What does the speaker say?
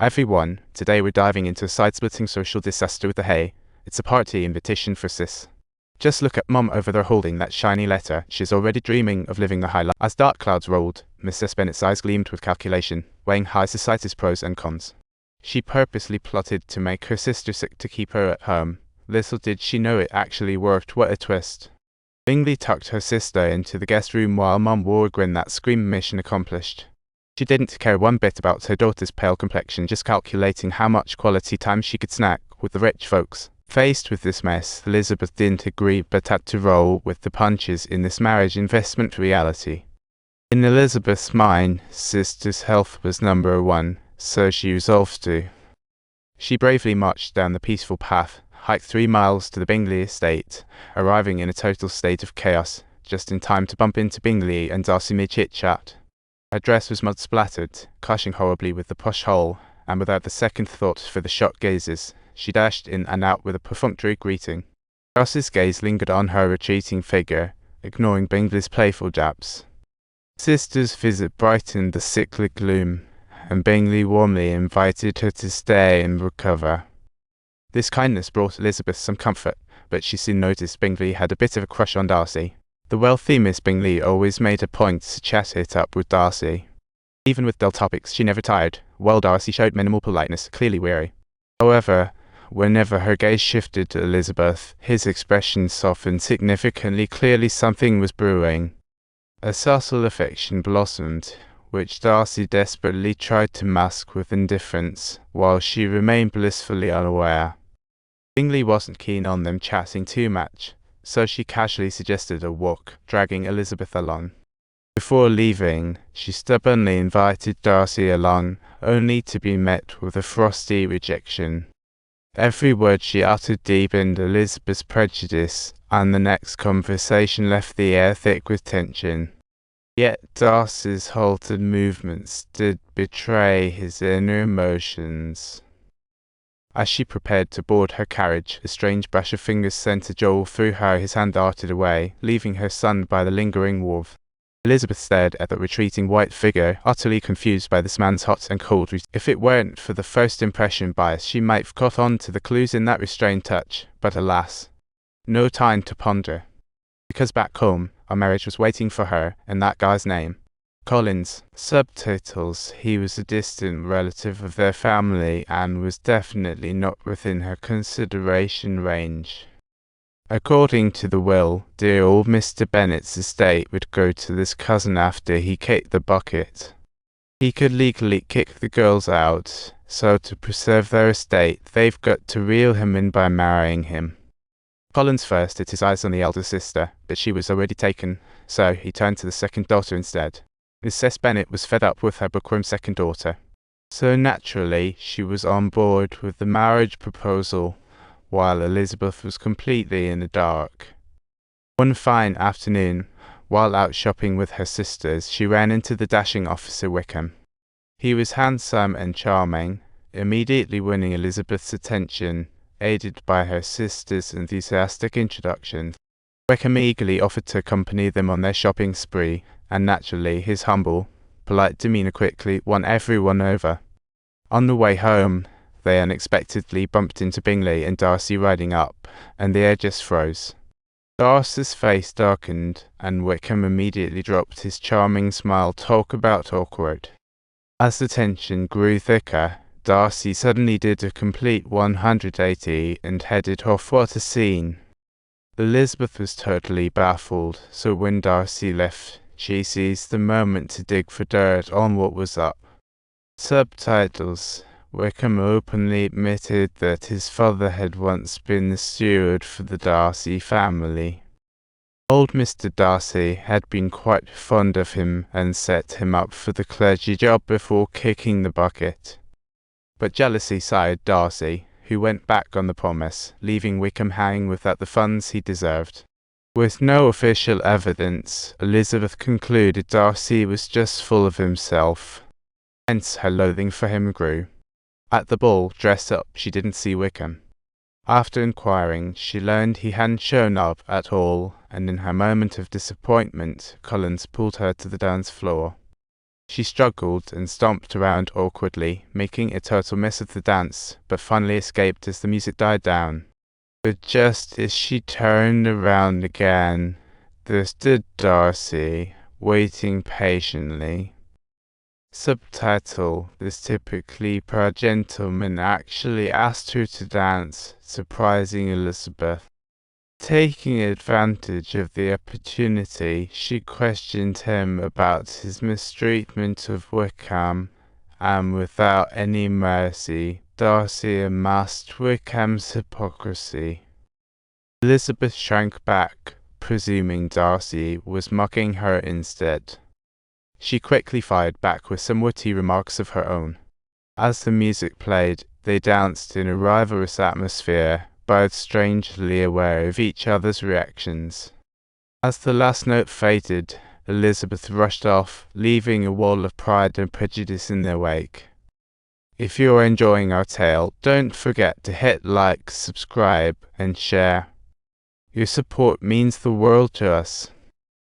Everyone, today we're diving into a side-splitting social disaster with the hay. It's a party invitation for sis. Just look at Mum over there holding that shiny letter. She's already dreaming of living the high life. As dark clouds rolled, Mrs. Bennet's eyes gleamed with calculation, weighing high society's pros and cons. She purposely plotted to make her sister sick to keep her at home. Little did she know it actually worked. What a twist. Bingley tucked her sister into the guest room while Mum wore a grin that screamed mission accomplished. She didn't care one bit about her daughter's pale complexion, just calculating how much quality time she could snack with the rich folks. Faced with this mess, Elizabeth didn't agree but had to roll with the punches in this marriage investment reality. In Elizabeth's mind, sister's health was number one, so she resolved to. She bravely marched down the peaceful path, hiked 3 miles to the Bingley estate, arriving in a total state of chaos, just in time to bump into Bingley and Darcy mid-chit-chat. Her dress was mud-splattered, clashing horribly with the posh hole, and without the second thought for the shocked gazes, she dashed in and out with a perfunctory greeting. Darcy's gaze lingered on her retreating figure, ignoring Bingley's playful jabs. Sister's visit brightened the sickly gloom, and Bingley warmly invited her to stay and recover. This kindness brought Elizabeth some comfort, but she soon noticed Bingley had a bit of a crush on Darcy. The wealthy Miss Bingley always made a point to chat it up with Darcy. Even with dull topics, she never tired, while Darcy showed minimal politeness, clearly weary. However, whenever her gaze shifted to Elizabeth, his expression softened significantly. Clearly something was brewing. A subtle affection blossomed, which Darcy desperately tried to mask with indifference, while she remained blissfully unaware. Bingley wasn't keen on them chatting too much, so she casually suggested a walk, dragging Elizabeth along. Before leaving, she stubbornly invited Darcy along, only to be met with a frosty rejection. Every word she uttered deepened Elizabeth's prejudice, and the next conversation left the air thick with tension. Yet Darcy's halted movements did betray his inner emotions. As she prepared to board her carriage, a strange brush of fingers sent a jolt through her. His hand darted away, leaving her stunned by the lingering warmth. Elizabeth stared at the retreating white figure, utterly confused by this man's hot and cold routine. If it weren't for the first impression bias, she might have caught on to the clues in that restrained touch, but alas, no time to ponder. Because back home, our marriage was waiting for her, and that guy's name, Collins. Subtitles: he was a distant relative of their family and was definitely not within her consideration range. According to the will, dear old Mr. Bennet's estate would go to this cousin after he kicked the bucket. He could legally kick the girls out, so to preserve their estate, they've got to reel him in by marrying him. Collins first had his eyes on the elder sister, but she was already taken, so he turned to the second daughter instead. Mrs. Bennet was fed up with her bookworm second daughter, so naturally she was on board with the marriage proposal, while Elizabeth was completely in the dark. One fine afternoon, while out shopping with her sisters, she ran into the dashing Officer Wickham. He was handsome and charming, immediately winning Elizabeth's attention, aided by her sister's enthusiastic introduction. Wickham eagerly offered to accompany them on their shopping spree, and naturally his humble, polite demeanour quickly won everyone over. On the way home, they unexpectedly bumped into Bingley and Darcy riding up, and the air just froze. Darcy's face darkened, and Wickham immediately dropped his charming smile. Talk about awkward. As the tension grew thicker, Darcy suddenly did a complete 180 and headed off. What a scene! Elizabeth was totally baffled, so when Darcy left, she seized the moment to dig for dirt on what was up. Subtitles: Wickham openly admitted that his father had once been the steward for the Darcy family. Old Mr. Darcy had been quite fond of him and set him up for the clergy job before kicking the bucket. But jealousy sired Darcy, who went back on the promise, leaving Wickham hanging without the funds he deserved. With no official evidence, Elizabeth concluded Darcy was just full of himself. Hence her loathing for him grew. At the ball, dressed up, she didn't see Wickham. After inquiring, she learned he hadn't shown up at all, and in her moment of disappointment, Collins pulled her to the dance floor. She struggled and stomped around awkwardly, making a total mess of the dance, but finally escaped as the music died down. But just as she turned around again, there stood Darcy, waiting patiently. Subtitle: This typically proud gentleman actually asked her to dance, surprising Elizabeth. Taking advantage of the opportunity, she questioned him about his mistreatment of Wickham, and without any mercy, Darcy unmasked Wickham's hypocrisy. Elizabeth shrank back, presuming Darcy was mocking her instead. She quickly fired back with some witty remarks of her own. As the music played, they danced in a rivalrous atmosphere, both strangely aware of each other's reactions. As the last note faded, Elizabeth rushed off, leaving a wall of Pride and Prejudice in their wake. If you're enjoying our tale, don't forget to hit like, subscribe, and share. Your support means the world to us.